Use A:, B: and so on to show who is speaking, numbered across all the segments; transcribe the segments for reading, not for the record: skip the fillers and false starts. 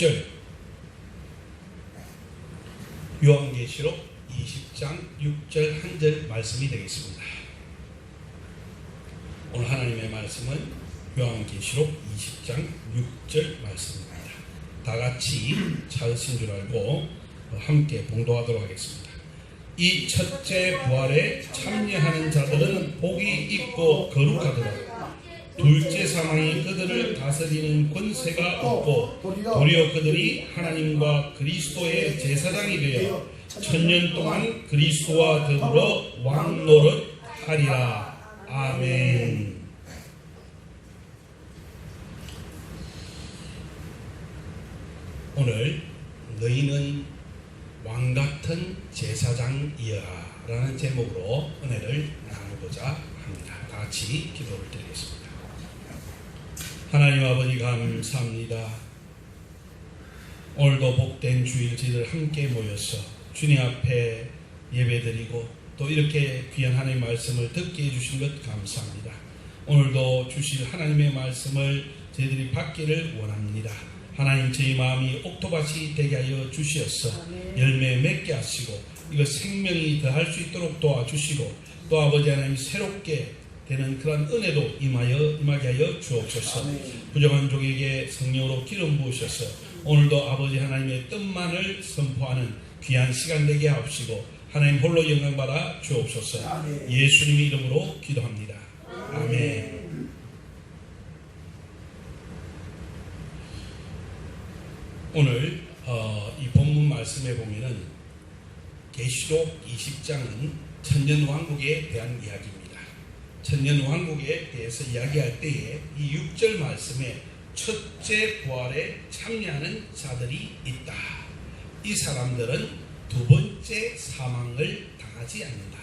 A: 6절, 요한계시록 20장 6절 한 절 말씀이 되겠습니다. 오늘 하나님의 말씀은 요한계시록 20장 6절 말씀입니다. 다 같이 찾으신 줄 알고 함께 봉독하도록 하겠습니다. 이 첫째 부활에 참여하는 자들은 복이 있고 거룩하더라. 둘째 사망이 그들을 다스리는 권세가 없고 도리어 그들이 하나님과 그리스도의 제사장이 되어 천년 동안 그리스도와 더불어 왕노릇하리라. 아멘. 오늘 너희는 왕같은 제사장이여라 라는 제목으로 은혜를 나누고자 합니다. 다 같이 기도를 드리겠습니다. 하나님 아버지 감사합니다. 오늘도 복된 주일지를 함께 모여서 주님 앞에 예배드리고 또 이렇게 귀한 하나님의 말씀을 듣게 해주신 것 감사합니다. 오늘도 주실 하나님의 말씀을 저희들이 받기를 원합니다. 하나님, 저희 마음이 옥토밭이 되게 하여 주시옵소서. 열매 맺게 하시고 이거 생명이 더할 수 있도록 도와주시고 또 아버지 하나님 새롭게 되는 그런 은혜도 임하게 하여 주옵소서. 부정한 종에게 성령으로 기름 부으셔서 오늘도 아버지 하나님의 뜻만을 선포하는 귀한 시간 되게 하옵시고 하나님 홀로 영광 받아 주옵소서. 예수님의 이름으로 기도합니다. 아멘. 오늘 이 본문 말씀에 보면은 계시록 20장은 천년왕국에 대한 이야기입니다. 천년왕국에 대해서 이야기할 때에 이 6절 말씀에 첫째 부활에 참여하는 자들이 있다. 이 사람들은 두 번째 사망을 당하지 않는다.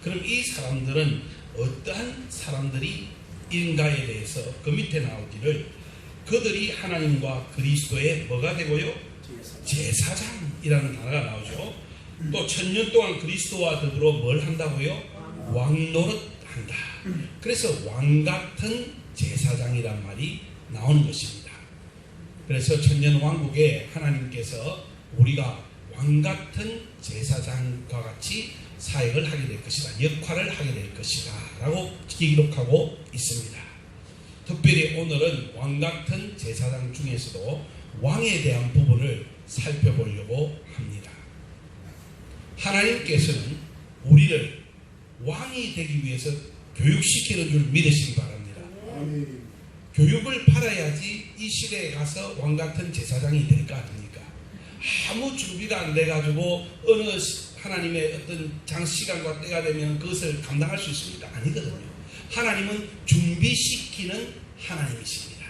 A: 그럼 이 사람들은 어떠한 사람들인가에 대해서 그 밑에 나오기를 그들이 하나님과 그리스도의 뭐가 되고요? 제사장이라는 단어가 나오죠. 또 천년 동안 그리스도와 더불어 뭘 한다고요? 왕노릇한다. 그래서 왕같은 제사장이란 말이 나오는 것입니다. 그래서 천년 왕국에 하나님께서 우리가 왕같은 제사장과 같이 사역을 하게 될 것이다. 역할을 하게 될 것이다 라고 기록하고 있습니다. 특별히 오늘은 왕같은 제사장 중에서도 왕에 대한 부분을 살펴보려고 합니다. 하나님께서는 우리를 왕이 되기 위해서 교육시키는 줄 믿으시기 바랍니다. 교육을 받아야지 이 시대에 가서 왕같은 제사장이 될 거 아닙니까? 아무 준비가 안 돼가지고 어느 하나님의 어떤 시간과 때가 되면 그것을 감당할 수 있습니까? 아니거든요. 하나님은 준비시키는 하나님이십니다.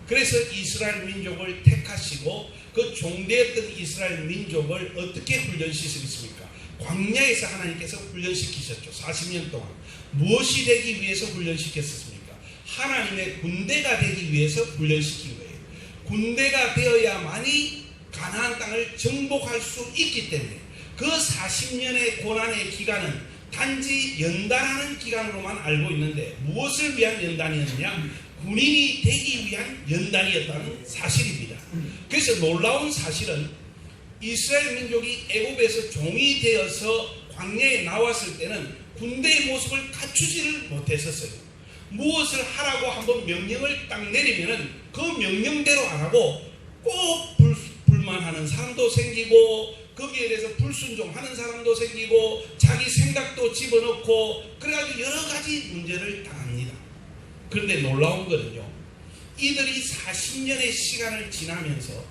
A: 그래서 이스라엘 민족을 택하시고 그 종되었던 이스라엘 민족을 어떻게 훈련시키셨습니까? 광야에서 하나님께서 훈련시키셨죠. 40년 동안. 무엇이 되기 위해서 훈련시켰습니까? 하나님의 군대가 되기 위해서 훈련시킨 거예요. 군대가 되어야만이 가나안 땅을 정복할 수 있기 때문에 그 40년의 고난의 기간은 단지 연단하는 기간으로만 알고 있는데 무엇을 위한 연단이었느냐? 군인이 되기 위한 연단이었다는 사실입니다. 그래서 놀라운 사실은 이스라엘 민족이 애굽에서 종이 되어서 광야에 나왔을 때는 군대의 모습을 갖추지를 못했었어요. 무엇을 하라고 한번 명령을 딱 내리면은 그 명령대로 안 하고 꼭 불만하는 사람도 생기고 거기에 대해서 불순종하는 사람도 생기고 자기 생각도 집어넣고 그래가지고 여러 가지 문제를 당합니다. 그런데 놀라운 거는요, 이들이 40년의 시간을 지나면서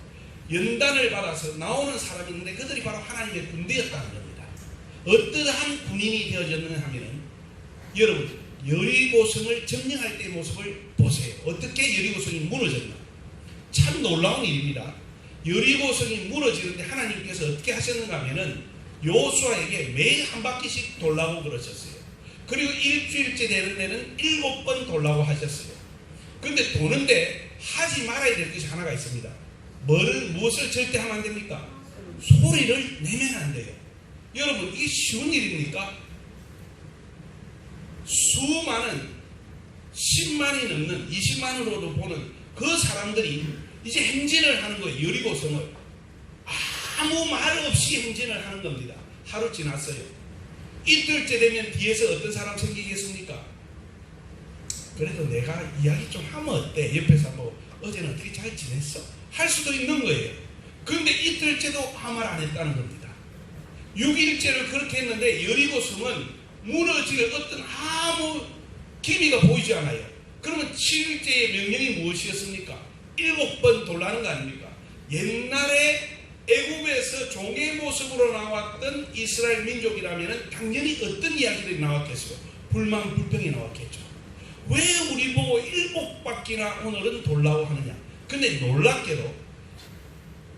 A: 연단을 받아서 나오는 사람이 있는데 그들이 바로 하나님의 군대였다는 겁니다. 어떠한 군인이 되어졌느냐 하면은 여러분 여리고성을 점령할 때의 모습을 보세요. 어떻게 여리고성이 무너졌나? 참 놀라운 일입니다. 여리고성이 무너지는데 하나님께서 어떻게 하셨는가 하면은 여호수아에게 매일 한 바퀴씩 돌라고 그러셨어요. 그리고 일주일째 되는 데는 7번 돌라고 하셨어요. 그런데 도는데 하지 말아야 될 것이 하나가 있습니다. 무엇을 절대 하면 안 됩니까? 소리를 내면 안 돼요. 여러분 이게 쉬운 일입니까? 수많은 10만이 넘는 20만으로도 보는 그 사람들이 이제 행진을 하는 거예요. 여리고성을 아무 말 없이 행진을 하는 겁니다. 하루 지났어요. 이틀째 되면 뒤에서 어떤 사람 생기겠습니까? 그래도 내가 이야기 좀 하면 어때? 옆에서 뭐 어제는 어떻게 잘 지냈어? 할 수도 있는 거예요. 그런데 이틀째도 아무 말 안 했다는 겁니다. 6일째를 그렇게 했는데 여리고성은 무너질 어떤 아무 기미가 보이지 않아요. 그러면 7일째의 명령이 무엇이었습니까? 7번 돌라는 거 아닙니까? 옛날에 애굽에서 종의 모습으로 나왔던 이스라엘 민족이라면 당연히 어떤 이야기들이 나왔겠어요? 불만 불평이 나왔겠죠. 왜 우리 보고 7바퀴나 오늘은 돌라고 하느냐? 근데 놀랍게도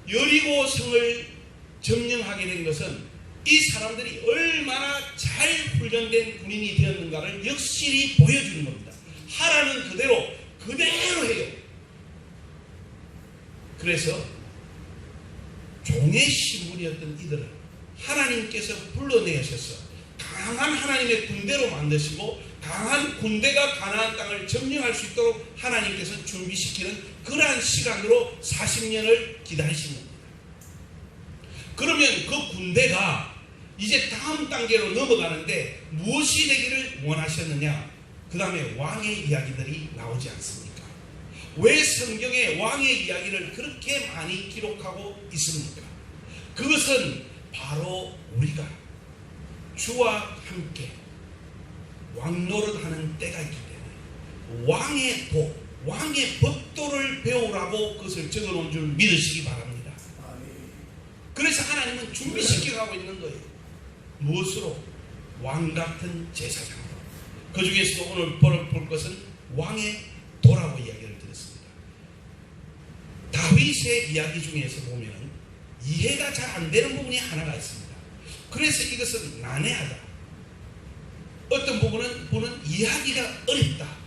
A: 여리고성을 점령하게 된 것은 이 사람들이 얼마나 잘 훈련된 군인이 되었는가를 역실히 보여주는 겁니다. 하라는 그대로 해요. 그래서 종의 신분이었던 이들을 하나님께서 불러내셔서 강한 하나님의 군대로 만드시고 강한 군대가 가나안 땅을 점령할 수 있도록 하나님께서 준비시키는 그러한 시간으로 40년을 기다리신 겁니다. 그러면 그 군대가 이제 다음 단계로 넘어가는데 무엇이 되기를 원하셨느냐? 그 다음에 왕의 이야기들이 나오지 않습니까? 왜 성경에 왕의 이야기를 그렇게 많이 기록하고 있습니까? 그것은 바로 우리가 주와 함께 왕노릇하는 때가 있기 때문에 왕의 법도를 배우라고 그것을 적어놓은 줄 믿으시기 바랍니다. 그래서 하나님은 준비시켜가고 있는 거예요. 무엇으로? 왕같은 제사장으로. 그 중에서도 오늘 볼 것은 왕의 도라고 이야기를 드렸습니다. 다윗의 이야기 중에서 보면 이해가 잘 안 되는 부분이 하나가 있습니다. 그래서 이것은 난해하다. 어떤 부분은 이해하기가 어렵다.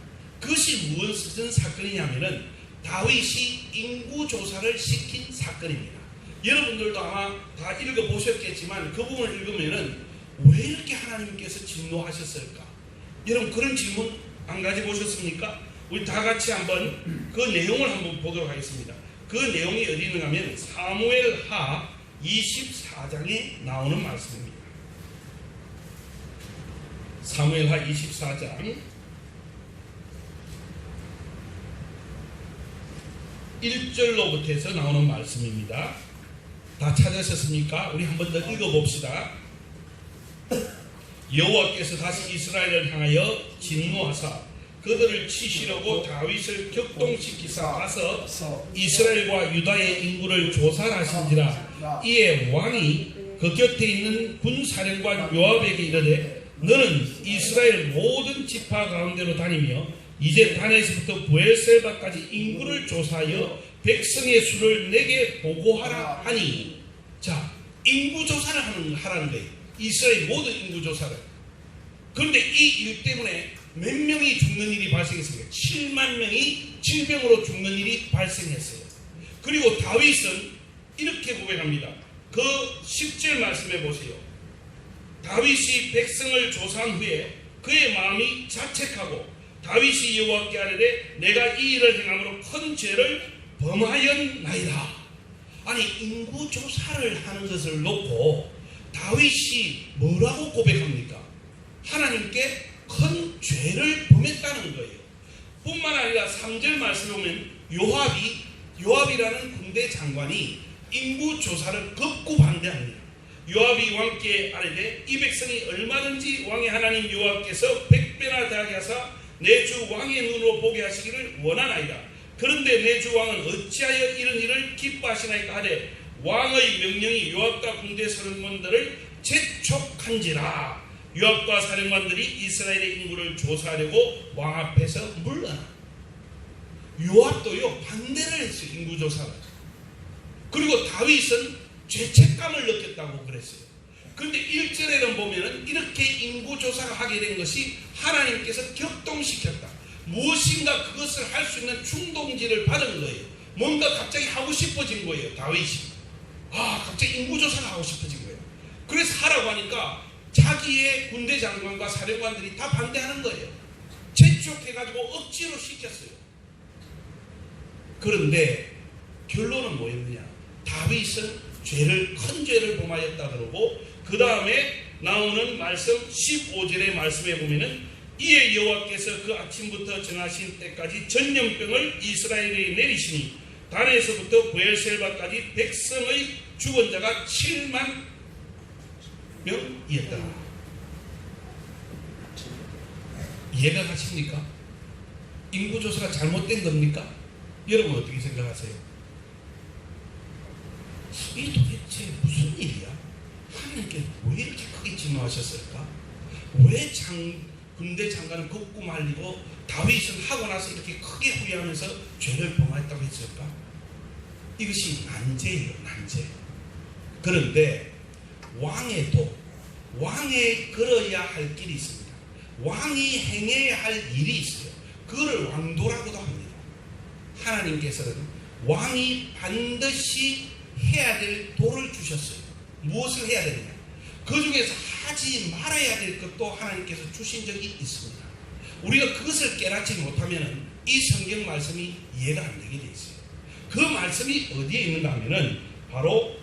A: 그것이 무슨 사건이냐면은 다윗이 인구조사를 시킨 사건입니다. 여러분들도 아마 다 읽어보셨겠지만 그 부분을 읽으면은 왜 이렇게 하나님께서 진노하셨을까? 여러분 그런 질문 안 가져보셨습니까? 우리 다 같이 한번 그 내용을 한번 보도록 하겠습니다. 그 내용이 어디 있는가 하면 사무엘하 24장에 나오는 말씀입니다. 사무엘하 24장 1절로부터 해서 나오는 말씀입니다. 다 찾으셨습니까? 우리 한 번 더 읽어봅시다. 여호와께서 다시 이스라엘을 향하여 진노하사 그들을 치시려고 다윗을 격동시키사 가서 이스라엘과 유다의 인구를 조사하신지라. 이에 왕이 그 곁에 있는 군사령관 요압에게 이르되 너는 이스라엘 모든 지파 가운데로 다니며 이제 단에서부터 브엘세바까지 인구를 조사하여 백성의 수를 내게 보고하라 하니. 자, 인구조사를 하라는 거예요. 이스라엘 모든 인구조사를. 그런데 이 일 때문에 몇 명이 죽는 일이 발생했습니까? 7만 명이 질병으로 죽는 일이 발생했어요. 그리고 다윗은 이렇게 고백합니다. 그 10절 말씀해 보세요. 다윗이 백성을 조사한 후에 그의 마음이 자책하고 다윗이 여호와께 아뢰되 내가 이 일을 행함으로 큰 죄를 범하였나이다. 아니 인구조사를 하는 것을 놓고 다윗이 뭐라고 고백합니까? 하나님께 큰 죄를 범했다는 거예요. 뿐만 아니라 3절 말씀에 보면 요압이라는 군대 장관이 인구조사를 극구 반대합니다. 요압이 왕께 아뢰되 이 백성이 얼마든지 왕의 하나님 여호와께서 100배나 더하게 하사 내 주 왕의 눈으로 보게 하시기를 원하나이다. 그런데 내 주 왕은 어찌하여 이런 일을 기뻐하시나이까 하되 왕의 명령이 요압과 군대 사령관들을 재촉한지라. 요압과 사령관들이 이스라엘의 인구를 조사하려고 왕 앞에서 물러나. 요압도요 반대를 했어요. 인구조사를. 그리고 다윗은 죄책감을 느꼈다고 그랬어요. 그런데 1절에는 보면은 이렇게 인구조사를 하게 된 것이 하나님께서 격동시켰다. 무엇인가 그것을 할 수 있는 충동지를 받은 거예요. 뭔가 갑자기 하고 싶어진 거예요. 다윗이. 갑자기 인구조사가 하고 싶어진 거예요. 그래서 하라고 하니까 자기의 군대 장관과 사령관들이 다 반대하는 거예요. 재촉해가지고 억지로 시켰어요. 그런데 결론은 뭐였느냐? 다윗은 큰 죄를 범하였다 그러고, 그 다음에 나오는 말씀 15절의 말씀에 보면은 이에 여호와께서 그 아침부터 정하신 때까지 전염병을 이스라엘에 내리시니 단에서부터 브엘셀바까지 백성의 죽은 자가 7만 명이었다. 이해가 가십니까? 인구조사가 잘못된 겁니까? 여러분 어떻게 생각하세요? 이 도대체 무슨 일이야? 하나님께 왜 이렇게 크게 진노하셨을까? 왜 군대 장관을 걷고 말리고 다윗은 하고 나서 이렇게 크게 후회하면서 죄를 범했다고 했을까? 이것이 난제예요, 난제. 그런데 왕에 걸어야 할 길이 있습니다. 왕이 행해야 할 일이 있어요. 그걸 왕도라고도 합니다. 하나님께서는 왕이 반드시 해야 될 도를 주셨어요. 무엇을 해야 되느냐? 그 중에서 하지 말아야 될 것도 하나님께서 주신 적이 있습니다. 우리가 그것을 깨닫지 못하면 이 성경 말씀이 이해가 안 되게 돼 있어요. 그 말씀이 어디에 있는가 하면은 바로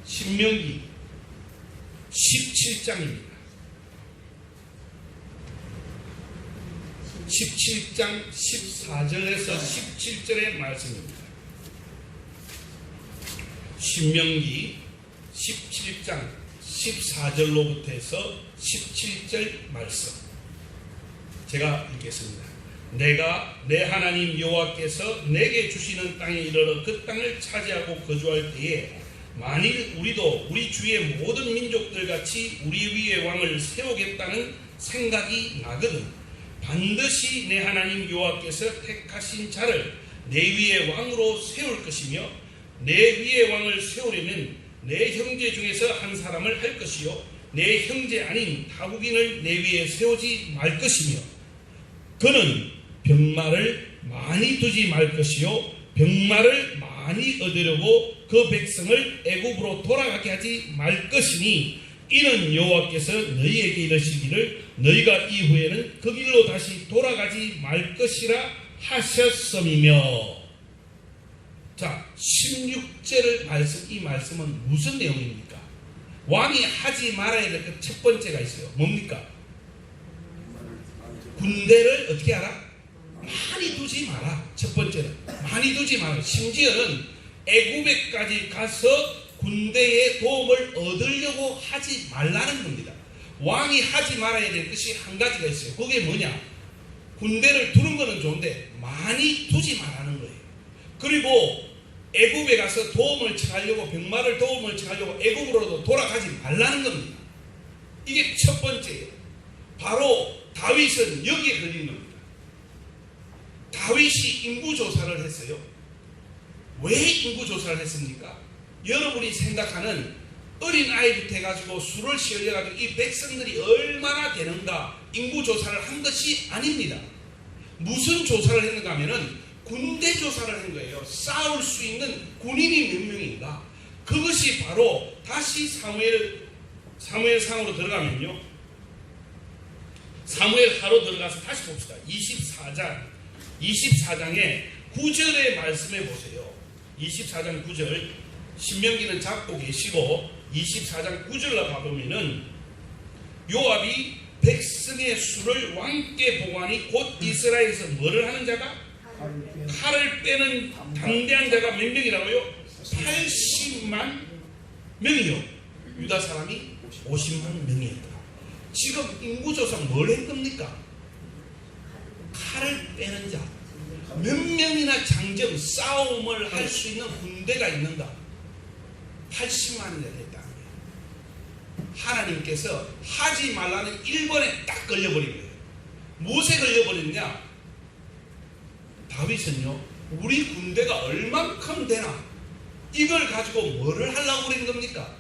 A: 신명기 17장입니다. 17장 14절에서 17절의 말씀입니다. 신명기 17장 14절로부터 해서 17절 말씀 제가 읽겠습니다. 내가 내 하나님 여호와께서 내게 주시는 땅에 이르러 그 땅을 차지하고 거주할 때에 만일 우리도 우리 주의 모든 민족들 같이 우리 위에 왕을 세우겠다는 생각이 나거든 반드시 내 하나님 여호와께서 택하신 자를 내 위에 왕으로 세울 것이며 내 위에 왕을 세우려면 내 형제 중에서 한 사람을 할 것이요 내 형제 아닌 타국인을 내 위에 세우지 말 것이며 그는 병마를 많이 두지 말 것이요 병마를 많이 얻으려고 그 백성을 애굽으로 돌아가게 하지 말 것이니 이는 여호와께서 너희에게 이르시기를 너희가 이후에는 그 길로 다시 돌아가지 말 것이라 하셨음이며. 자, 16절의 말씀, 이 말씀은 무슨 내용입니까? 왕이 하지 말아야 될 것 첫 번째가 있어요. 뭡니까? 군대를 어떻게 하라? 많이 두지 마라. 첫 번째는 많이 두지 마라. 심지어는 애굽에까지 가서 군대의 도움을 얻으려고 하지 말라는 겁니다. 왕이 하지 말아야 될 것이 한 가지가 있어요. 그게 뭐냐? 군대를 두는 거는 좋은데 많이 두지 말라는 거예요. 그리고 애굽에 가서 도움을 청하려고 병마를 도움을 청하려고 애굽으로도 돌아가지 말라는 겁니다. 이게 첫 번째예요. 바로 다윗은 여기에 걸린 겁니다. 다윗이 인구조사를 했어요. 왜 인구조사를 했습니까? 여러분이 생각하는 어린아이부터 해가지고 수를 시어려가지고 이 백성들이 얼마나 되는가 인구조사를 한 것이 아닙니다. 무슨 조사를 했는가 하면은 군대 조사를 한 거예요. 싸울 수 있는 군인이 몇 명인가. 그것이 바로 다시 사무엘상으로 들어가면요. 사무엘하로 들어가서 다시 봅시다. 24장에 9절의 말씀해 보세요. 24장 9절 신명기는 잡고 계시고 24장 9절로 가보면은 요압이 백성의 수를 왕께 보고하니 곧 이스라엘에서 뭐를 하는 자가? 칼을 빼는 담대한 자가 몇 명이라고요? 80만 명이요. 유다 사람이 50만 명이었다. 지금 인구조사 뭘 한 겁니까? 칼을 빼는 자. 몇 명이나 장정 싸움을 할 수 있는 군대가 있는가? 80만이나 됐다. 하나님께서 하지 말라는 1번에 딱 걸려버린 거예요. 무엇에 걸려버렸냐? 다윗은요, 우리 군대가 얼만큼 되나? 이걸 가지고 뭐를 하려고 그런 겁니까?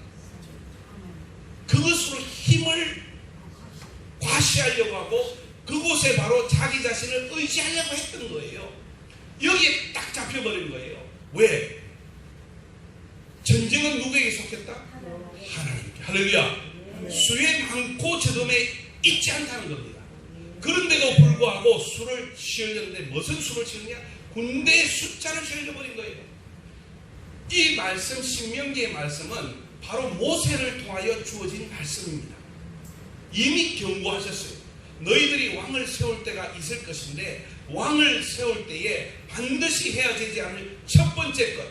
A: 그것으로 힘을 과시하려고 하고 그곳에 바로 자기 자신을 의지하려고 했던 거예요. 여기에 딱 잡혀버린 거예요. 왜? 전쟁은 누구에게 속했다? 하나님께. 할렐루야. 수에 많고 저금에 있지 않다는 겁니다. 그런데도 불구하고 수를 시었는데 무슨 수를 시었냐? 군대의 숫자를 실려버린 거예요. 이 말씀, 신명기의 말씀은 바로 모세를 통하여 주어진 말씀입니다. 이미 경고하셨어요. 너희들이 왕을 세울 때가 있을 것인데 왕을 세울 때에 반드시 해야 되지 않을 첫 번째 것,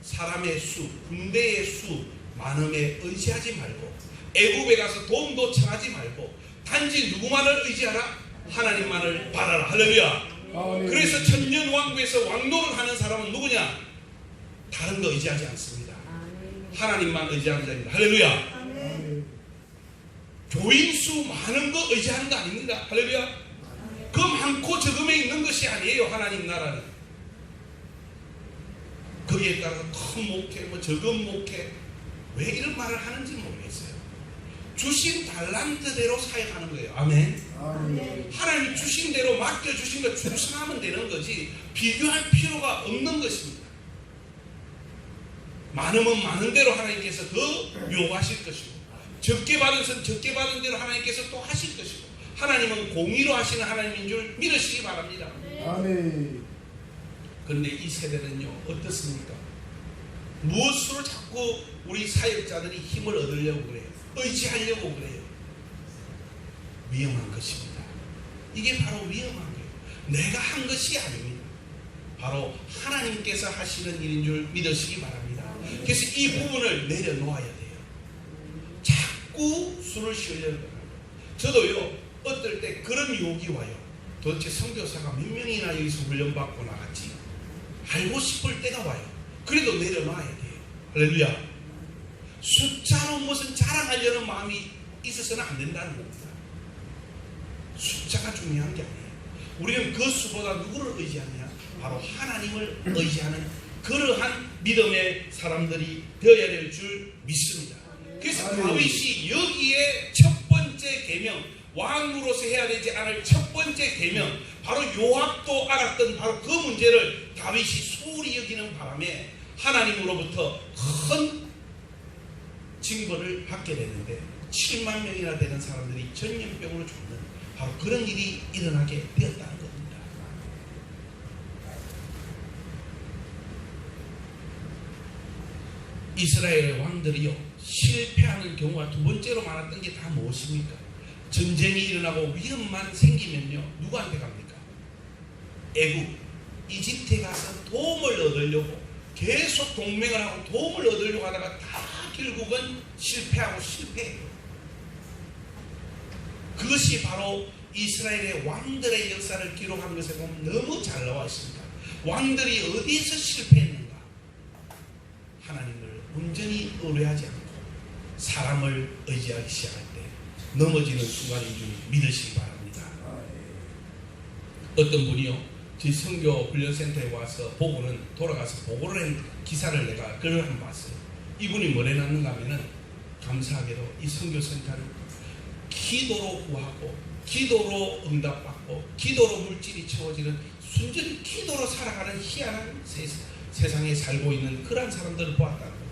A: 사람의 수, 군대의 수 많음에 의지하지 말고 애굽에 가서 도움도 청하지 말고 단지 누구만을 의지하라? 하나님만을 바라라. 할렐루야. 그래서 천년왕국에서 왕노를 하는 사람은 누구냐? 다른 거 의지하지 않습니다. 하나님만 의지하는 자입니다. 할렐루야. 교인 수 많은 거 의지하는 거 아닙니다. 할렐루야. 그 많고 적음에 있는 것이 아니에요. 하나님 나라는 거기에 따라서 큰 목회, 적은 목회, 왜 이런 말을 하는지 모르겠어요. 주신 달란트대로 사역하는 거예요. 아멘. 하나님 주신 대로 맡겨주신 거 충성하면 되는 거지 비교할 필요가 없는 것입니다. 많으면 많은 대로 하나님께서 더 요구하실 것이고 적게 받은 선 적게 받은 대로 하나님께서 또 하실 것이고 하나님은 공의로 하시는 하나님인 줄 믿으시기 바랍니다.
B: 아멘.
A: 그런데 이 세대는요 어떻습니까? 무엇으로 자꾸 우리 사역자들이 힘을 얻으려고 그래요? 의지하려고 그래요? 위험한 것입니다. 이게 바로 위험한 거예요. 내가 한 것이 아닙니다. 바로 하나님께서 하시는 일인 줄 믿으시기 바랍니다. 그래서 이 부분을 내려놓아야 돼요. 자꾸 술을 쉬려고 합니다. 저도요 어떨 때 그런 유혹이 와요. 도대체 선교사가 몇 명이나 여기서 훈련받고 나갔지? 알고 싶을 때가 와요. 그래도 내려놔야 돼요. 할렐루야. 숫자로 무슨 자랑하려는 마음이 있어서는 안 된다는 겁니다. 숫자가 중요한 게 아니에요. 우리는 그 수보다 누구를 의지하느냐? 바로 하나님을 의지하는 그러한 믿음의 사람들이 되어야 될 줄 믿습니다. 그래서 다윗이 여기에 첫 번째 계명, 왕으로서 해야 되지 않을 첫 번째 계명, 바로 요압도 알았던 바로 그 문제를 다윗이 소홀히 여기는 바람에 하나님으로부터 큰 징벌을 받게 되는데 7만 명이나 되는 사람들이 전염병으로 죽는 바로 그런 일이 일어나게 되었다는 겁니다. 이스라엘의 왕들이요 실패하는 경우가 두 번째로 많았던 게 다 무엇입니까? 전쟁이 일어나고 위험만 생기면요 누구한테 갑니까? 애굽, 이집트에 가서 도움을 얻으려고 계속 동맹을 하고 도움을 얻으려고 하다가 다 결국은 실패하고 실패해요. 그것이 바로 이스라엘의 왕들의 역사를 기록한 것에 보면 너무 잘 나와 있습니다. 왕들이 어디에서 실패했는가? 하나님을 온전히 의뢰하지 않고 사람을 의지하기 시작할 때 넘어지는 순간인 줄 믿으시기 바랍니다. 어떤 분이요 저희 선교 훈련센터에 와서 보고는 돌아가서 보고를 한 기사를 내가 글을 한번 봤어요. 이분이 뭘 해놨는가 하면은 감사하게도 이 선교센터는 기도로 구하고 기도로 응답받고 기도로 물질이 채워지는 순전히 기도로 살아가는 희한한 세상에 살고 있는 그러한 사람들을 보았다는 겁니다.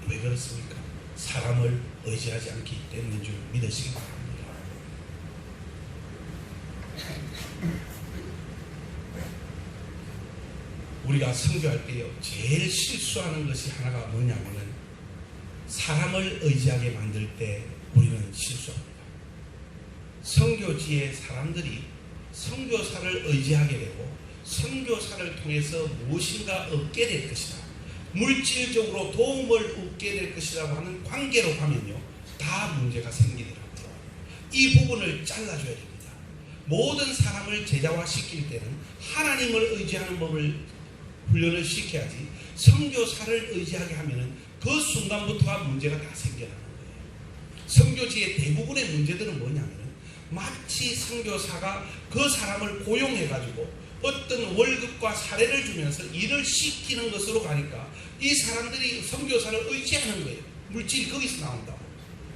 A: 왜 그렇습니까? 사람을 의지하지 않기 때문인 줄 믿으시기 바랍니다. 우리가 선교할 때요 제일 실수하는 것이 하나가 뭐냐면은 사람을 의지하게 만들 때 우리는 실수합니다. 선교지의 사람들이 선교사를 의지하게 되고 선교사를 통해서 무엇인가 얻게 될 것이다, 물질적으로 도움을 얻게 될 것이라고 하는 관계로 가면요 다 문제가 생기더라고요. 이 부분을 잘라줘야 됩니다. 모든 사람을 제자화시킬 때는 하나님을 의지하는 법을 훈련을 시켜야지 선교사를 의지하게 하면은 그 순간부터가 문제가 다 생겨나는 거예요. 선교지의 대부분의 문제들은 뭐냐면은 마치 선교사가 그 사람을 고용해가지고 어떤 월급과 사례를 주면서 일을 시키는 것으로 가니까 이 사람들이 선교사를 의지하는 거예요. 물질이 거기서 나온다고.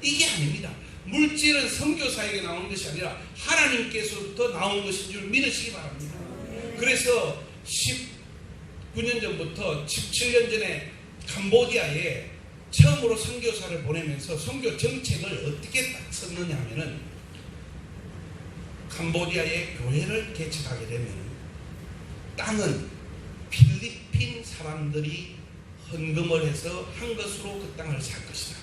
A: 이게 아닙니다. 물질은 선교사에게 나오는 것이 아니라 하나님께서부터 나온 것인 줄 믿으시기 바랍니다. 그래서 19년 전부터 17년 전에 캄보디아에 처음으로 선교사를 보내면서 선교 정책을 어떻게 딱 썼느냐 하면은 캄보디아에 교회를 개척하게 되면 땅은 필리핀 사람들이 헌금을 해서 한 것으로 그 땅을 살 것이다.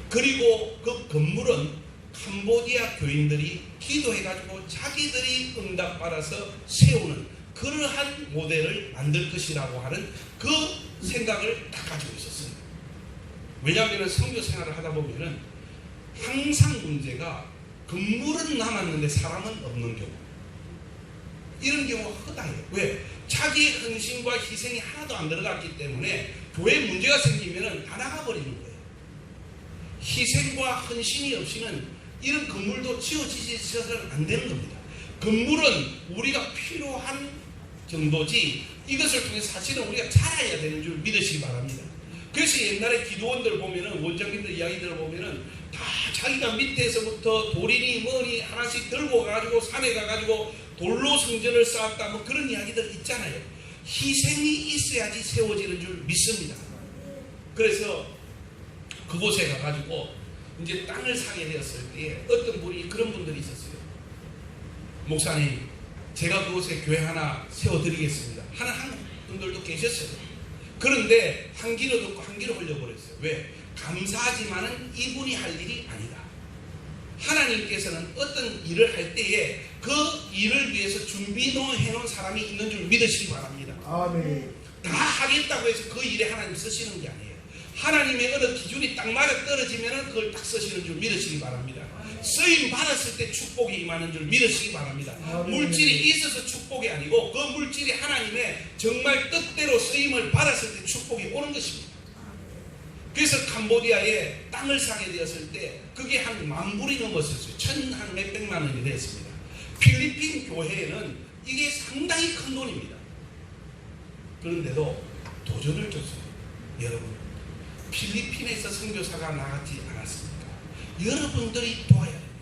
A: 그리고 그 건물은 캄보디아 교인들이 기도해가지고 자기들이 응답받아서 세우는 그러한 모델을 만들 것이라고 하는 그 생각을 딱 가지고 있었어요. 왜냐하면 선교 생활을 하다 보면은 항상 문제가 건물은 남았는데 사람은 없는 경우, 이런 경우가 허다해요. 왜? 자기의 헌신과 희생이 하나도 안 들어갔기 때문에 교회에 문제가 생기면은 다 나가버리는 거예요. 희생과 헌신이 없이는 이런 건물도 지어지셔서는 안 되는 겁니다. 건물은 우리가 필요한 정도지 이것을 통해 사실은 우리가 자라야 되는 줄 믿으시기 바랍니다. 그래서 옛날에 기도원들 보면은, 원장님들 이야기들을 보면은 다 자기가 밑에서부터 돌이니 뭐니 하나씩 들고 가가지고 산에 가가지고 돌로 성전을 쌓았다, 뭐 그런 이야기들 있잖아요. 희생이 있어야지 세워지는 줄 믿습니다. 그래서 그곳에 가가지고 이제 땅을 사게 되었을 때 어떤 분이 그런 분들이 있었어요. 목사님, 제가 그곳에 교회 하나 세워드리겠습니다 하는 한국 분들도 계셨어요. 그런데 한 귀로 듣고 한 귀로 흘려버렸어요. 왜? 감사하지만은 이분이 할 일이 아니다. 하나님께서는 어떤 일을 할 때에 그 일을 위해서 준비해놓은 사람이 있는 줄 믿으시기 바랍니다.
B: 아멘.
A: 다 하겠다고 해서 그 일에 하나님 쓰시는 게 아니에요. 하나님의 어느 기준이 딱 맞아 떨어지면 그걸 딱 쓰시는 줄 믿으시기 바랍니다. 쓰임 받았을 때 축복이 임하는 줄 믿으시기 바랍니다. 물질이 있어서 축복이 아니고 그 물질이 하나님의 정말 뜻대로 쓰임을 받았을 때 축복이 오는 것입니다. 그래서 캄보디아에 땅을 사게 되었을 때 그게 한 10,000불이 넘었었어요. 한 몇백만 원이 됐습니다. 필리핀 교회에는 이게 상당히 큰 돈입니다. 그런데도 도전을 줬어요. 여러분, 필리핀에서 선교사가 나가지 않았습니까? 여러분들이 도와야 됩니다.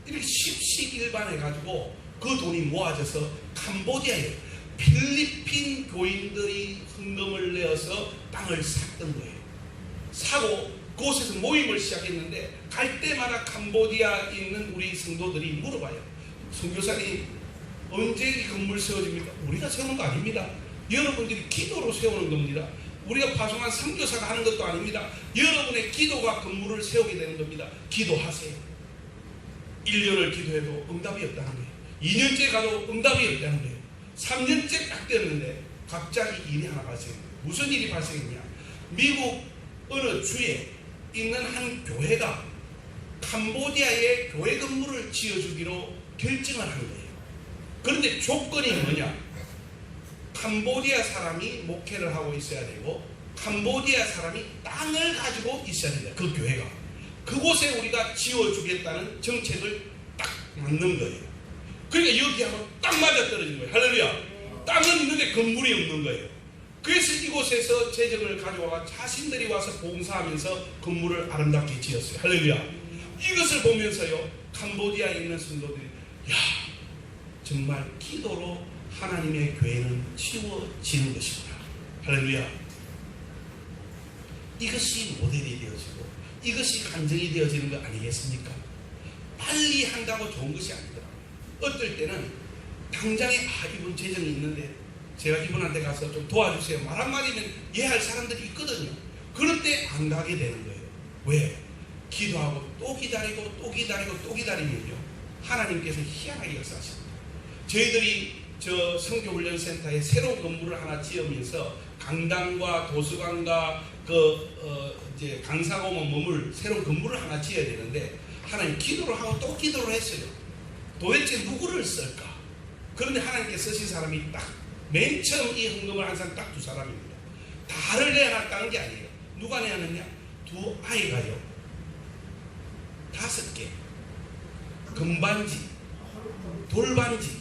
A: 이렇게 십시일반해가지고 그 돈이 모아져서 캄보디아에 필리핀 교인들이 헌금을 내어서 땅을 샀던 거예요. 사고 그곳에서 모임을 시작했는데 갈 때마다 캄보디아에 있는 우리 성도들이 물어봐요. 선교사님, 언제 이 건물 세워집니까? 우리가 세우는 거 아닙니다. 여러분들이 기도로 세우는 겁니다. 우리가 파송한 선교사가 하는 것도 아닙니다. 여러분의 기도가 건물을 세우게 되는 겁니다. 기도하세요. 1년을 기도해도 응답이 없다는 거예요. 2년째 가도 응답이 없다는 거예요. 3년째 딱 됐는데 갑자기 일이 하나 발생해요. 무슨 일이 발생했냐? 미국 어느 주에 있는 한 교회가 캄보디아에 교회 건물을 지어주기로 결정을 한 거예요. 그런데 조건이 뭐냐? 캄보디아 사람이 목회를 하고 있어야 되고 캄보디아 사람이 땅을 가지고 있어야 된다. 그 교회가 그곳에 우리가 지어주겠다는 정책을 딱 만든 거예요. 그러니까 여기하고 딱 맞아떨어진 거예요. 할렐루야. 땅은 있는데 건물이 없는 거예요. 그래서 이곳에서 재정을 가져와 자신들이 와서 봉사하면서 건물을 아름답게 지었어요. 할렐루야. 이것을 보면서요, 캄보디아에 있는 성도들이 야, 정말 기도로 하나님의 교회는 치워지는 것이구나. 할렐루야. 이것이 모델이 되어지고 이것이 간증이 되어지는 것 아니겠습니까? 빨리 한다고 좋은 것이 아니더라고요. 어떨 때는 당장에 이분 재정이 있는데 제가 이분한테 가서 좀 도와주세요 말 한마디면 이해할 사람들이 있거든요. 그럴 때 안 가게 되는 거예요. 왜? 기도하고 또 기다리고 또 기다리고 또 기다리면요, 하나님께서 희한하게 역사하십니다. 저희들이 저 성교훈련센터에 새로운 건물을 하나 지으면서 강당과 도서관과 이제 강사고만 머물 새로운 건물을 하나 지어야 되는데 하나님 기도를 하고 또 기도를 했어요. 도대체 누구를 쓸까? 그런데 하나님께 쓰신 사람이 딱 맨 처음 이 헌금을 한 사람 딱 2사람입니다. 다를 내놨다는 게 아니에요. 누가 내놨느냐? 2 아이가요, 5개 금반지, 돌반지,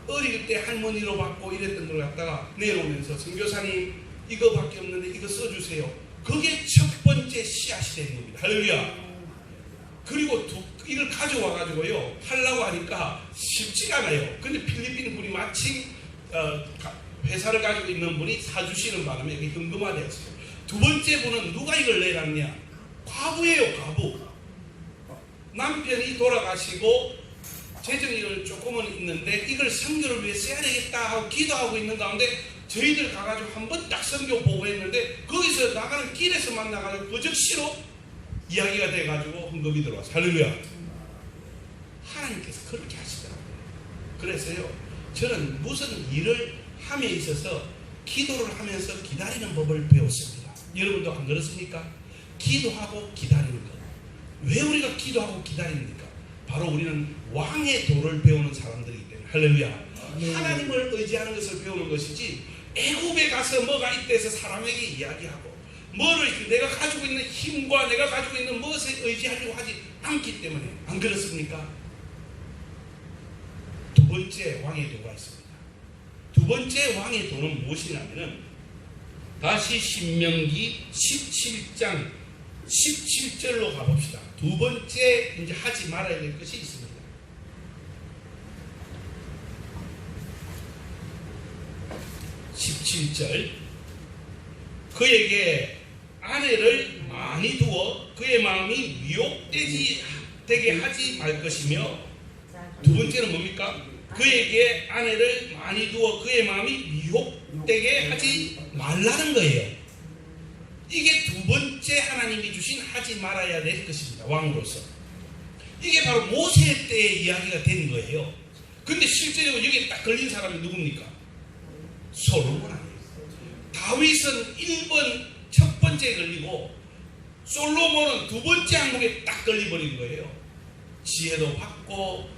A: 어릴 때 할머니로 받고 이랬던 걸 갖다가 내놓으면서 선교사님 이거밖에 없는데 이거 써주세요. 그게 첫 번째 씨앗이 되는 겁니다. 할렐루야. 그리고 이걸 가져와 가지고요 하려고 하니까 쉽지가 않아요. 근데 필리핀 분이 마침 회사를 가지고 있는 분이 사주시는 바람에 이게 현금화되었어요. 2번째 분은 누가 이걸 내놨냐? 과부예요. 과부. 남편이 돌아가시고 재정이 조금은 있는데 이걸 선교를 위해 써야 되겠다 하고 기도하고 있는 가운데 저희들 가가지고 한번 딱 선교 보고했는데 거기서 나가는 길에서 만나가지고 그적시로 이야기가 돼가지고 헌금이 들어왔어요. 할렐루야. 하나님께서 그렇게 하시더라고요. 그래서요, 저는 무슨 일을 함에 있어서 기도를 하면서 기다리는 법을 배웠습니다. 여러분도 안 그렇습니까? 기도하고 기다리는 것. 왜 우리가 기도하고 기다립니까? 바로 우리는 왕의 도를 배우는 사람들이기 때문에. 할렐루야. 하나님을 의지하는 것을 배우는 것이지 애굽에 가서 뭐가 있대서 사람에게 이야기하고 뭐를 내가 가지고 있는 힘과 내가 가지고 있는 무엇에 의지하려고 하지 않기 때문에. 안 그렇습니까? 두 번째 왕의 도가 있습니다. 두 번째 왕의 도는 무엇이냐면은 다시 신명기 17장 17절로 가봅시다. 두 번째 이제 하지 말아야 될 것이 있습니다. 17절, 그에게 아내를 많이 두어 그의 마음이 미혹되게 하지 말 것이며, 두 번째는 뭡니까? 그에게 아내를 많이 두어 그의 마음이 미혹되게 하지 말라는 거예요. 이게 두 번째 하나님이 주신 하지 말아야 될 것입니다. 왕으로서. 이게 바로 모세 때의 이야기가 된 거예요. 근데 실제로 여기에 딱 걸린 사람이 누굽니까? 솔로몬 아니에요. 다윗은 1번 첫 번째 걸리고 솔로몬은 두 번째 항목에 딱 걸려버린 거예요. 지혜도 받고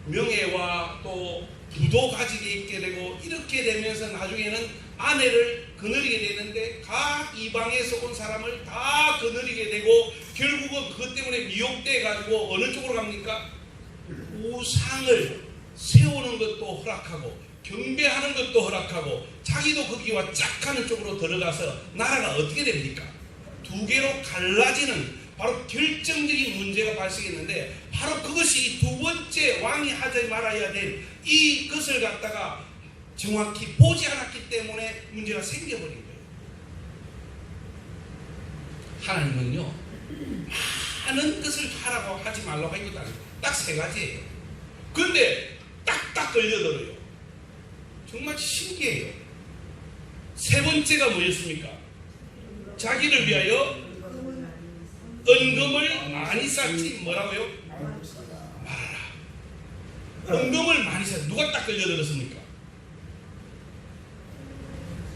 A: 명예와 또 부도 가지게 있게 되고 이렇게 되면서 나중에는 아내를 거느리게 되는데 각 이방에서 온 사람을 다 거느리게 되고 결국은 그것 때문에 미혹돼 가지고 어느 쪽으로 갑니까? 우상을 세우는 것도 허락하고 경배하는 것도 허락하고 자기도 거기와 짝하는 쪽으로 들어가서 나라가 어떻게 됩니까? 두 개로 갈라지는 바로 결정적인 문제가 발생했는데 바로 그것이 이 두 번째 왕이 하지 말아야 될 이것을 갖다가 정확히 보지 않았기 때문에 문제가 생겨버린 거예요. 하나님은요, 많은 것을 하라고 하지 말라고 한 것도 아니고 딱 세 가지예요. 그런데 딱딱 걸려들어요. 정말 신기해요. 세 번째가 뭐였습니까? 자기를 위하여 은금을 많이 쌓지 뭐라고요? 말아라. 은금을 많이 쌓지. 누가 딱 걸려들었습니까?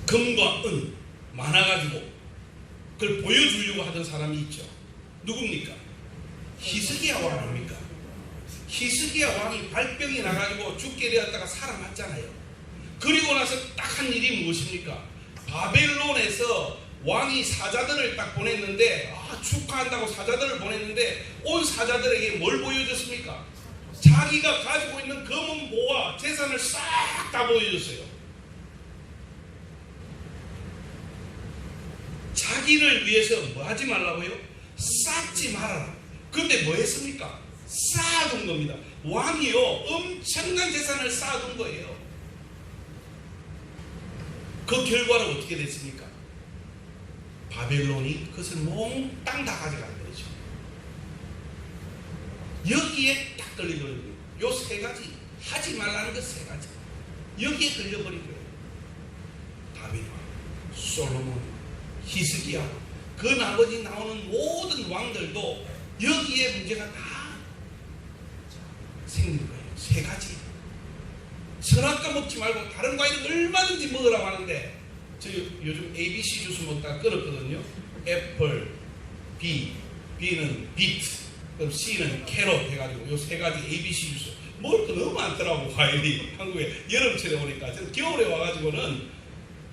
A: 금과 은 많아가지고 그걸 보여주려고 하던 사람이 있죠. 누굽니까? 히스기야 왕 아닙니까? 히스기야 왕이 발병이 나가지고 죽게 되었다가 살아났잖아요. 그리고 나서 딱 한 일이 무엇입니까? 바벨론에서 왕이 사자들을 딱 보냈는데 축하한다고 사자들을 보냈는데 온 사자들에게 뭘 보여줬습니까? 자기가 가지고 있는 검은 보와 재산을 싹 다 보여줬어요. 자기를 위해서 뭐 하지 말라고요? 쌓지 말아라. 그런데 뭐 했습니까? 쌓아둔 겁니다. 왕이요, 엄청난 재산을 쌓아둔 거예요. 그 결과는 어떻게 됐습니까? 바벨론이 그것을 몽땅 다 가져간 거죠. 여기에 딱 걸려버린 거예요. 요 세 가지, 하지 말라는 것 세 가지. 여기에 걸려버린 거예요. 다윗 왕, 솔로몬, 히스기야, 그 나머지 나오는 모든 왕들도 여기에 문제가 다 생긴 거예요. 세 가지. 선악과 먹지 말고 다른 과일은 얼마든지 먹으라고 하는데 저 요즘 ABC 주스 먹다가 끊었거든요. 애플, B는 비트, 그럼 C는 캐럿 해가지고 요 세 가지 ABC 주스 먹을 거 너무 많더라고. 과일이 한국에 여름철에 오니까. 저는 겨울에 와가지고는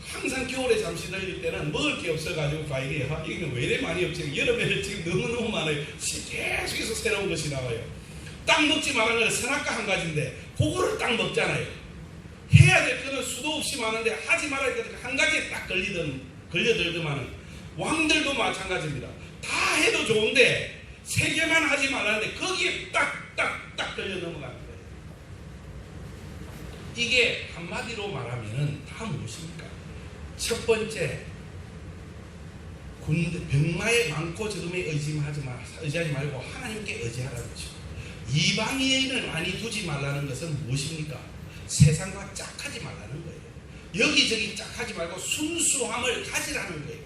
A: 항상 겨울에 잠시 들릴 때는 먹을 게 없어가지고 과일이 이게 왜 이래 많이 없지? 여름에는 지금 너무너무 많아요. 계속해서 새로운 것이 나와요. 딱 먹지 말라는 건 선악과 한 가지인데 그거를 딱 먹잖아요. 해야 될 거는 수도 없이 많은데 하지 말아야 될 것 한 가지에 딱 걸려들더만은 왕들도 마찬가지입니다. 다 해도 좋은데 세 개만 하지 말라는데 거기에 딱 걸려 넘어가는 거예요. 이게 한마디로 말하면은 다 무엇입니까? 첫 번째, 병마에 많고 적음에 의지하지 말고 하나님께 의지하라는 것이고, 이방인을 많이 두지 말라는 것은 무엇입니까? 세상과 짝하지 말라는 거예요. 여기저기 짝하지 말고 순수함을 가지라는 거예요.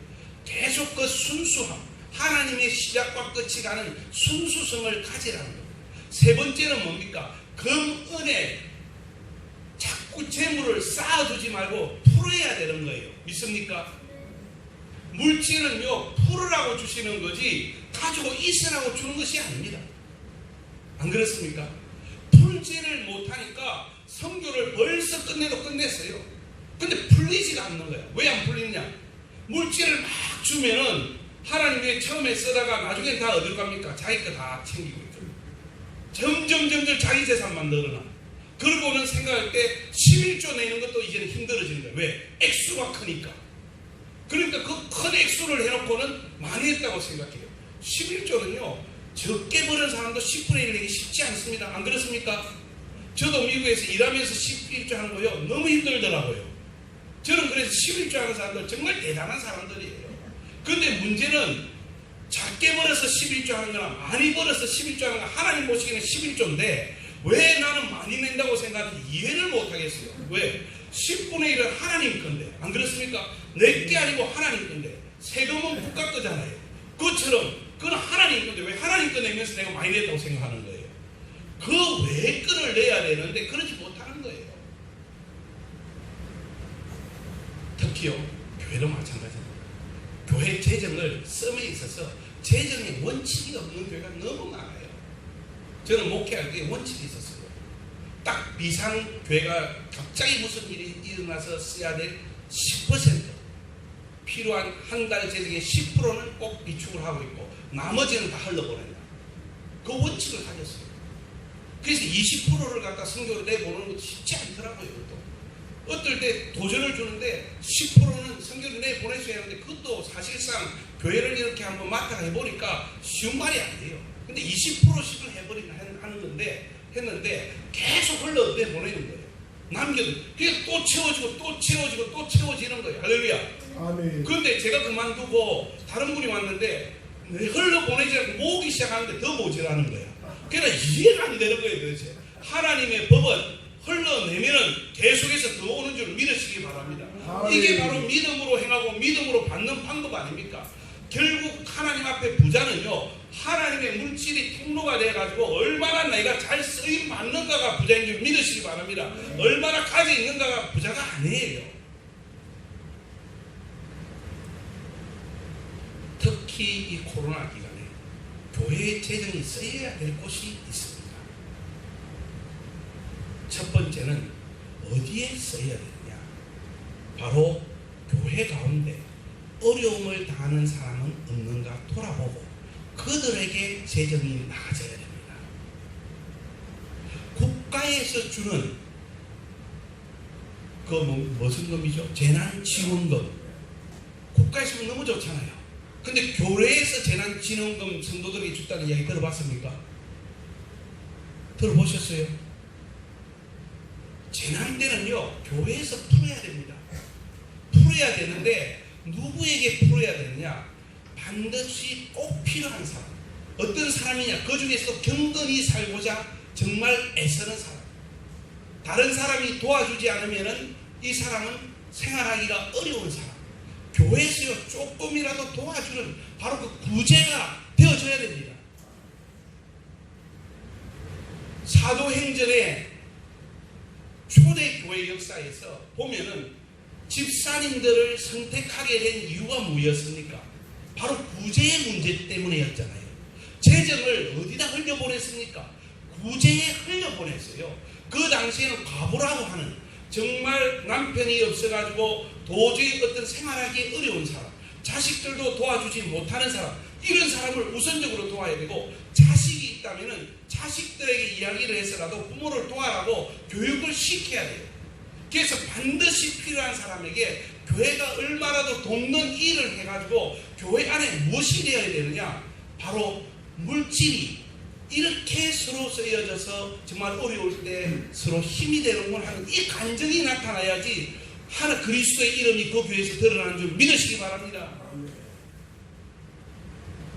A: 계속 그 순수함, 하나님의 시작과 끝이 가는 순수성을 가지라는 거예요. 세 번째는 뭡니까? 금, 은에 자꾸 재물을 쌓아두지 말고 풀어야 되는 거예요. 믿습니까? 물질은요, 풀으라고 주시는 거지 가지고 있으라고 주는 것이 아닙니다. 안 그렇습니까? 풀지를 못하니까 성교를 벌써 끝내도 끝냈어요. 근데 풀리지가 않는 거야. 왜 안 풀리냐? 물질을 막 주면은 하나님이 처음에 쓰다가 나중엔 다 어디로 갑니까? 자기 거 다 챙기고 있거든요. 점점 자기 재산만 늘어나. 그러고는 생각할 때 11조 내는 것도 이제는 힘들어지는 거예요. 왜? 액수가 크니까. 그러니까 그 큰 액수를 해놓고는 많이 했다고 생각해요. 11조는요, 적게 버는 사람도 10분의 1 내기 쉽지 않습니다. 안 그렇습니까? 저도 미국에서 일하면서 11조 하는 거요, 너무 힘들더라고요. 저는 그래서 11조 하는 사람들 정말 대단한 사람들이에요. 근데 문제는 작게 벌어서 11조 하는 거나 많이 벌어서 11조 하는 거, 하나님 보시기에는 11조인데 왜 나는 많이 낸다고 생각하는지 이해를 못하겠어요. 왜? 10분의 1은 하나님 건데, 안 그렇습니까? 내게 아니고 하나님 건데, 세금은 국가 거잖아요. 그것처럼 그건 하나님 건데 왜 하나님 거 내면서 내가 많이 냈다고 생각하는 거예요? 그 외의 건을 내야 되는데 그러지 못하는 거예요. 특히요, 교회도 마찬가지입니다. 교회 재정을 썸에 있어서 재정에 원칙이 없는 교회가 너무 많아요. 저는 목회할 때 원칙이 있었어요. 딱 비상교회가 갑자기 무슨 일이 일어나서 써야 될 10%, 필요한 한 달 재정의 10%는 꼭 비축을 하고 있고 나머지는 다 흘러보낸다. 그 원칙을 가졌어요. 그래서 20%를 갖다 성교를 내보내는 것도 쉽지 않더라고요. 또 어떨 때 도전을 주는데 10%는 성교를 내보내셔야 하는데 그것도 사실상 교회를 이렇게 한번 맡아 해보니까 쉬운 말이 아니에요. 근데 20%씩을 해버리는 하는 건데 했는데 계속 흘러 내보내는 거예요. 남겨도 그게 또 채워지고 또 채워지고 또 채워지는 거예요. 할렐루야.
B: 아멘.
A: 그런데 제가 그만두고 다른 분이 왔는데 흘러 보내지 않고 모으기 시작하는데 더 모자라는 거예요. 그러니까 이해가 안 되는 거예요. 도대체 하나님의 법은 흘러내면은 계속해서 더 오는 줄 믿으시기 바랍니다. 이게 바로 믿음으로 행하고 믿음으로 받는 방법 아닙니까? 결국 하나님 앞에 부자는요, 하나님의 물질이 통로가 돼가지고 얼마나 내가 잘 쓰임 받는가가 부자인 줄 믿으시기 바랍니다. 얼마나 가지 있는가가 부자가 아니에요. 특히 이 코로나 기간에 교회의 재정이 써야 될 곳이 있습니다. 첫 번째는 어디에 써야 되느냐? 바로 교회 가운데 어려움을 당하는 사람은 없는가 돌아보고 그들에게 재정이 나아져야 됩니다. 국가에서 주는 그 무슨 금이죠? 재난지원금. 국가에서 주면 너무 좋잖아요. 근데 교회에서 재난지원금 성도들에게 줬다는 이야기 들어봤습니까? 들어보셨어요? 재난 때는요, 교회에서 풀어야 됩니다. 풀어야 되는데 누구에게 풀어야 되느냐? 반드시 꼭 필요한 사람. 어떤 사람이냐? 그 중에서도 경건히 살고자 정말 애쓰는 사람. 다른 사람이 도와주지 않으면은 이 사람은 생활하기가 어려운 사람. 교회에서 조금이라도 도와주는 바로 그 구제가 되어줘야 됩니다. 사도행전의 초대교회 역사에서 보면은 집사님들을 선택하게 된 이유가 뭐였습니까? 바로 구제의 문제 때문이었잖아요. 재정을 어디다 흘려보냈습니까? 구제에 흘려보냈어요. 그 당시에는 과부라고 하는, 정말 남편이 없어가지고 도저히 어떤 생활하기 어려운 사람, 자식들도 도와주지 못하는 사람, 이런 사람을 우선적으로 도와야 되고, 자식이 있다면 자식들에게 이야기를 해서라도 부모를 도와라고 교육을 시켜야 돼요. 그래서 반드시 필요한 사람에게 교회가 얼마라도 돕는 일을 해가지고 교회 안에 무엇이 되어야 되느냐? 바로 물질이 이렇게 서로 쓰여져서 정말 어려울 때 서로 힘이 되는걸 하는 이 간증이 나타나야지 하나 그리스도의 이름이 그 교회에서 드러나는 줄 믿으시기 바랍니다.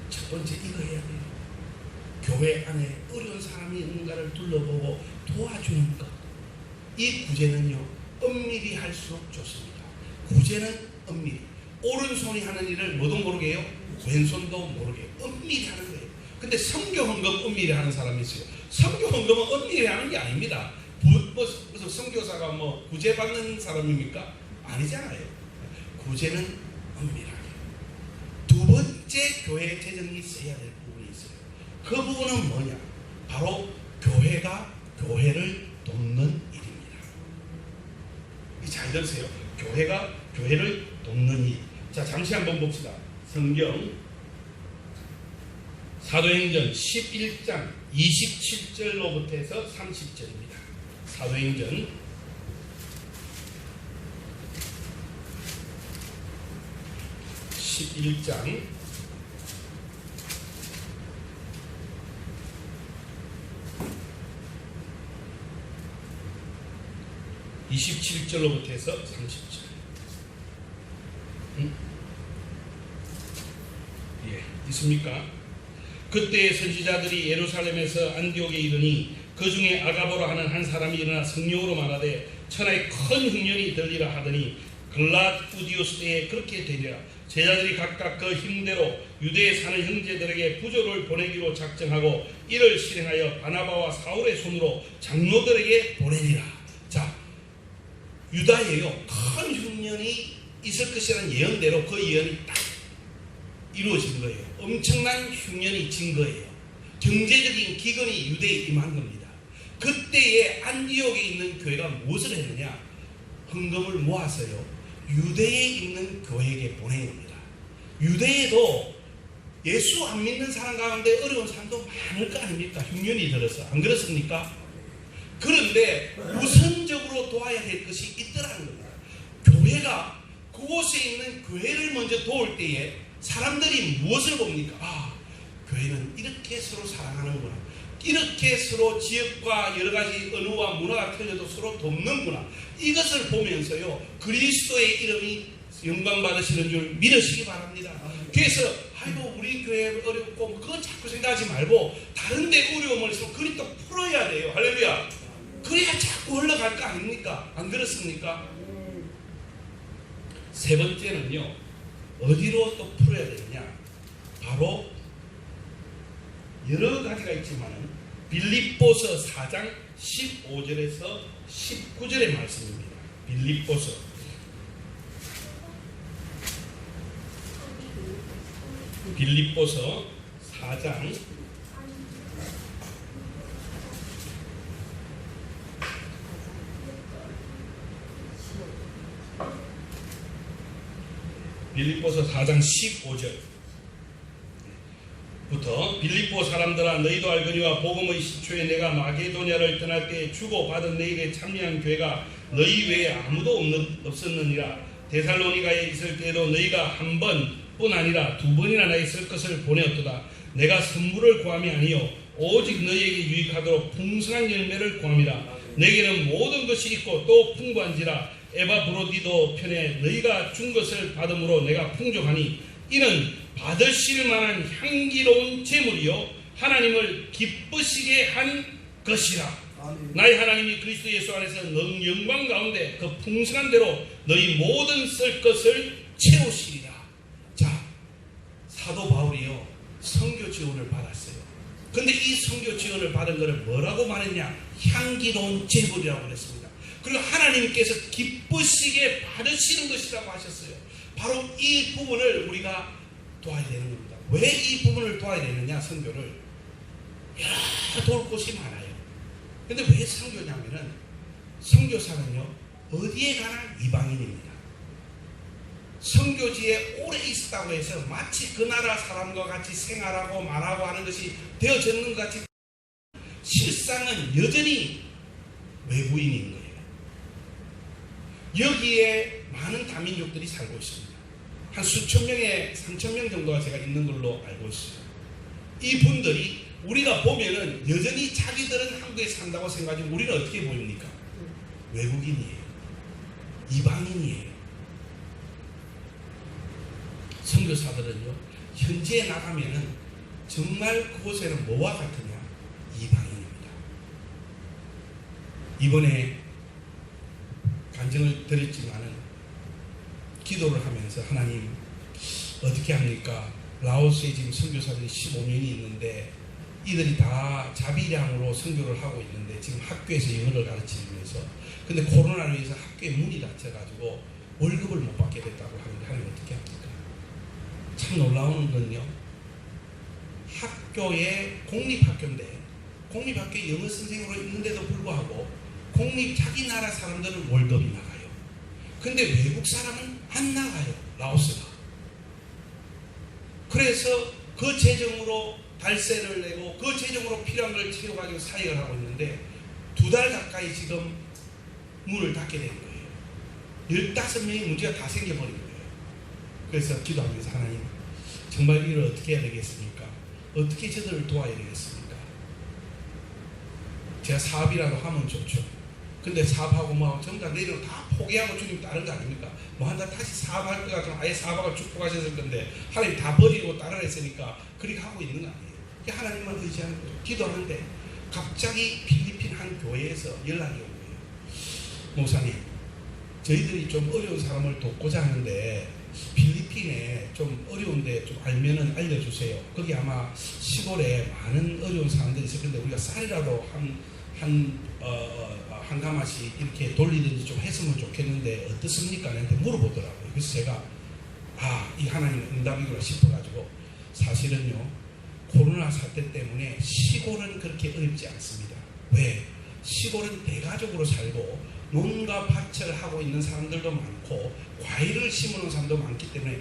A: 첫 번째 이거 해야 돼요. 교회 안에 어려운 어떤 사람이 있는가를 둘러보고 도와주는 것. 이 구제는요, 엄밀히 할수록 좋습니다. 구제는 엄밀히. 오른손이 하는 일을 뭐도 모르게 해요? 왼손도 모르게 해요. 엄밀히 하는 거예요. 근데 선교헌금 엄밀히 하는 사람이 있어요. 선교헌금은 엄밀히 하는 게 아닙니다. 무슨 선교사가 뭐 구제받는 사람입니까? 아니잖아요. 구제는 엄밀하게. 두 번째 교회 재정이 있어야 될 부분이 있어요. 그 부분은 뭐냐? 바로 교회가 교회를 돕는 일입니다. 잘 들으세요. 교회가 교회를 돕는 일. 자, 잠시 한번 봅시다. 성경 사도행전 11장 27절로부터 해서 30절입니다. 사도행전 11장 27절로부터 해서 30절. 예, 있습니까? 그때 선지자들이 예루살렘에서 안디옥에 이르니 그 중에 아가보라 하는 한 사람이 일어나 성령으로 말하되 천하에 큰 흉년이 들리라 하더니 글라우디우스 때에 그렇게 되리라. 제자들이 각각 그 힘대로 유대에 사는 형제들에게 부조를 보내기로 작정하고 이를 실행하여 바나바와 사울의 손으로 장로들에게 보내니라. 자, 유다에요 큰 흉년이 있을 것이라는 예언대로 그 예언이 딱 이루어진 거예요. 엄청난 흉년이 진 거예요. 경제적인 기근이 유대에 임한 겁니다. 그때에 안디옥에 있는 교회가 무엇을 했느냐? 헌금을 모아서요 유대에 있는 교회에게 보낸 겁니다. 유대에도 예수 안 믿는 사람 가운데 어려운 사람도 많을 거 아닙니까? 흉년이 들어서. 안 그렇습니까? 그런데 우선적으로 도와야 될 것이 있더라는 겁니다. 교회가 그곳에 있는 교회를 먼저 도울 때에 사람들이 무엇을 봅니까? 아, 교회는 이렇게 서로 사랑하는구나. 이렇게 서로 지역과 여러 가지 언어와 문화가 틀려도 서로 돕는구나. 이것을 보면서요 그리스도의 이름이 영광 받으시는 줄 믿으시기 바랍니다. 그래서 아이고 우리 교회 어렵고 그건 자꾸 생각하지 말고 다른 데 어려움을 서로 그리 또 풀어야 돼요. 할렐루야. 그래야 자꾸 흘러갈 거 아닙니까? 안 그렇습니까? 세 번째는요 어디로 또 풀어야 되느냐? 바로 여러 가지가 있지만은 빌립보서 4장 15절에서 19절의 말씀입니다. 빌립보서 4장 15절 부터 빌립보 사람들아 너희도 알거니와 복음의 시초에 내가 마게도냐를 떠날 때 주고받은 너희에게 참여한 교회가 너희 외에 아무도 없었느니라. 데살로니가에 있을 때에도 너희가 한 번뿐 아니라 두 번이나 나 있을 것을 보내었도다. 내가 선물을 구함이 아니요 오직 너희에게 유익하도록 풍성한 열매를 구함이라. 내게는 모든 것이 있고 또 풍부한지라. 에바브로디도 편에 너희가 준 것을 받음으로 내가 풍족하니 이는 받으실 만한 향기로운 제물이요 하나님을 기쁘시게 한 것이라. 나의 하나님이 그리스도 예수 안에서 영광 가운데 그 풍성한 대로 너희 모든 쓸 것을 채우시리라. 자, 사도 바울이요 선교 지원을 받았어요. 근데 이 선교 지원을 받은 것을 뭐라고 말했냐? 향기로운 제물이라고 그랬습니다. 그리고 하나님께서 기쁘시게 받으시는 것이라고 하셨어요. 바로 이 부분을 우리가 도와야 되는 겁니다. 왜 이 부분을 도와야 되느냐? 선교를 여러 도울 곳이 많아요. 근데 왜 선교냐면은 선교사는요 어디에 가나 이방인입니다. 선교지에 오래 있었다고 해서 마치 그 나라 사람과 같이 생활하고 말하고 하는 것이 되어졌는 것 같이 실상은 여전히 외부인인 거예요. 여기에 많은 다민족들이 살고 있습니다. 한 수천 명에 3천 명 정도가 제가 있는 걸로 알고 있어요. 이분들이 우리가 보면은 여전히 자기들은 한국에 산다고 생각하지만 우리는 어떻게 보입니까? 외국인이에요. 이방인이에요. 선교사들은요 현지에 나가면은 정말 그곳에는 뭐와 같으냐? 이방인. 이번에 간증을 드렸지만은 기도를 하면서 하나님 어떻게 합니까? 라오스에 지금 선교사들이 15명이 있는데 이들이 다 자비량으로 선교를 하고 있는데 지금 학교에서 영어를 가르치면서 근데 코로나로 인해서 학교에 문이 닫혀가지고 월급을 못 받게 됐다고 하는데 하나님 어떻게 합니까? 참 놀라운 건요, 학교에 공립학교인데 공립학교에 영어 선생으로 있는데도 불구하고 자기 나라 사람들은 월급이 나가요. 근데 외국 사람은 안 나가요. 라오스가. 그래서 그 재정으로 달세를 내고 그 재정으로 필요한 걸 채워가지고 사역을 하고 있는데 2달 가까이 지금 문을 닫게 된 거예요. 15명의 문제가 다 생겨버린 거예요. 그래서 기도하면서 하나님 정말 이를 어떻게 해야 되겠습니까? 어떻게 저들을 도와야 되겠습니까? 제가 사업이라도 하면 좋죠. 근데 사업하고 뭐 전부 다 내일은 다 포기하고 주님 다른 거 아닙니까? 뭐 한다 다시 사업할 것 같으면 아예 사업하고 축복하셨을 건데 하나님 다 버리고 따라 했으니까 그렇게 하고 있는 거 아니에요. 하나님만 의지하는 거죠. 기도하는데 갑자기 필리핀 한 교회에서 연락이 온 거예요. 목사님, 저희들이 좀 어려운 사람을 돕고자 하는데 필리핀에 좀 어려운데 좀 알면은 알려주세요. 거기 아마 시골에 많은 어려운 사람들이 있을 건데 우리가 쌀이라도 한 가마씩 이렇게 돌리든지 좀 했으면 좋겠는데 어떻습니까? 나한테 물어보더라고요. 그래서 제가 이 하나님 응답이구나 싶어가지고 사실은요, 코로나 사태 때문에 시골은 그렇게 어렵지 않습니다. 왜? 시골은 대가족으로 살고 농가 밭을 하고 있는 사람들도 많고 과일을 심어놓은 사람도 많기 때문에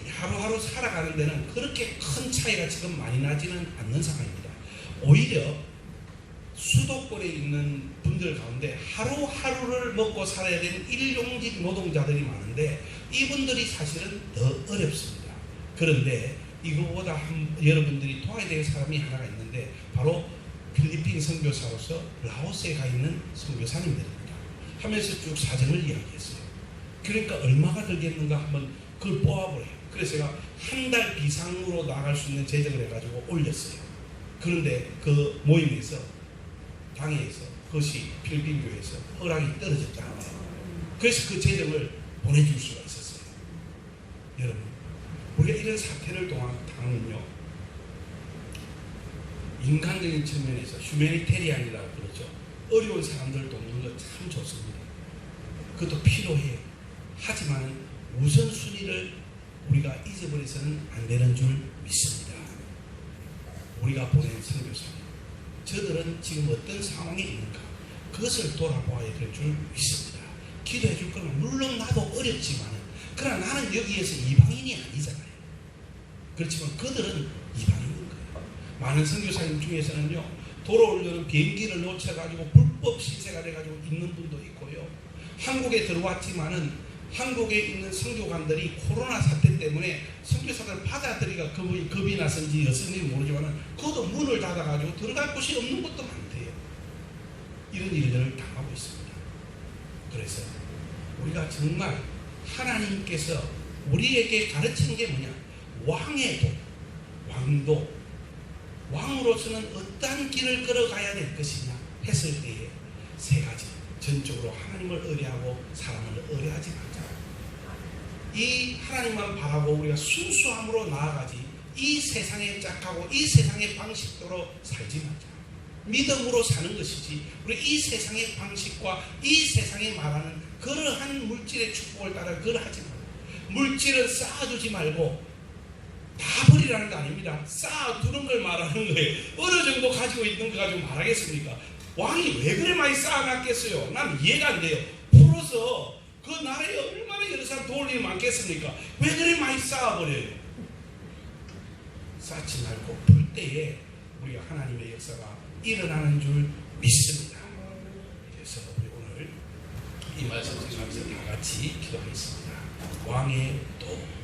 A: 하루하루 살아가는 데는 그렇게 큰 차이가 지금 많이 나지는 않는 상황입니다. 오히려 수도권에 있는 분들 가운데 하루하루를 먹고 살아야 되는 일용직 노동자들이 많은데 이분들이 사실은 더 어렵습니다. 그런데 이거보다 여러분들이 도와야 될 사람이 하나가 있는데 바로 필리핀 선교사로서 라오스에 가 있는 선교사님들입니다. 하면서 쭉 사정을 이야기했어요. 그러니까 얼마가 들겠는가 한번 그걸 뽑아보래요. 그래서 제가 한 달 비상으로 나갈 수 있는 재정을 해가지고 올렸어요. 그런데 그 모임에서 당회에서 그것이 필리핀 교회에서 허락이 떨어졌다는 거예요. 그래서 그 재정을 보내줄 수가 있었어요. 여러분, 우리가 이런 사태를 당하면요, 인간적인 측면에서 휴메니테리안이라고 그러죠. 어려운 사람들 돕는 거 참 좋습니다. 그것도 필요해요. 하지만 우선순위를 우리가 잊어버려서는 안 되는 줄 믿습니다. 우리가 보낸 선교사님, 저들은 지금 어떤 상황에 있는가, 그것을 돌아보아야 될 줄 믿습니다. 기도해 줄 거는 물론 나도 어렵지만 그러나 나는 여기에서 이방인이 아니잖아요. 그렇지만 그들은 이방인인 거예요. 많은 선교사님 중에서는요, 돌아오려는 비행기를 놓쳐가지고 불법 시세가 돼가지고 있는 분도 있고요. 한국에 들어왔지만은 한국에 있는 선교관들이 코로나 사태 때문에 선교사들 받아들이기가 겁이 나서인지 여선인지 모르지만 그것도 문을 닫아가지고 들어갈 곳이 없는 것도 많대요. 이런 일들을 당하고 있습니다. 그래서 우리가 정말 하나님께서 우리에게 가르치는 게 뭐냐, 왕의 도, 왕도, 왕으로서는 어떠한 길을 걸어가야 될 것이냐 했을 때에 세 가지. 전적으로 하나님을 의뢰하고 사람을 의뢰하지 말자. 이 하나님만 바라고 우리가 순수함으로 나아가지 이 세상에 짝하고 이 세상의 방식대로 살지 말자. 믿음으로 사는 것이지 우리 이 세상의 방식과 이 세상에 말하는 그러한 물질의 축복을 따라 그걸 하지 말고, 물질을 쌓아두지 말고 다 버리라는 거 아닙니다. 쌓아두는 걸 말하는 거예요. 어느 정도 가지고 있는 거 가지고 말하겠습니까? 왕이 왜 그래 많이 쌓아놨겠어요? 난 이해가 안 돼요. 풀어서 그 나라에 얼마나 여러 사람 도울 일이 많겠습니까? 왜 그래 많이 쌓아버려요? 쌓지 말고 풀 때에 우리가 하나님의 역사가 일어나는 줄 믿습니다. 그래서 우리 오늘 이 말씀 들으면서 다 같이 기도하겠습니다. 왕의 도.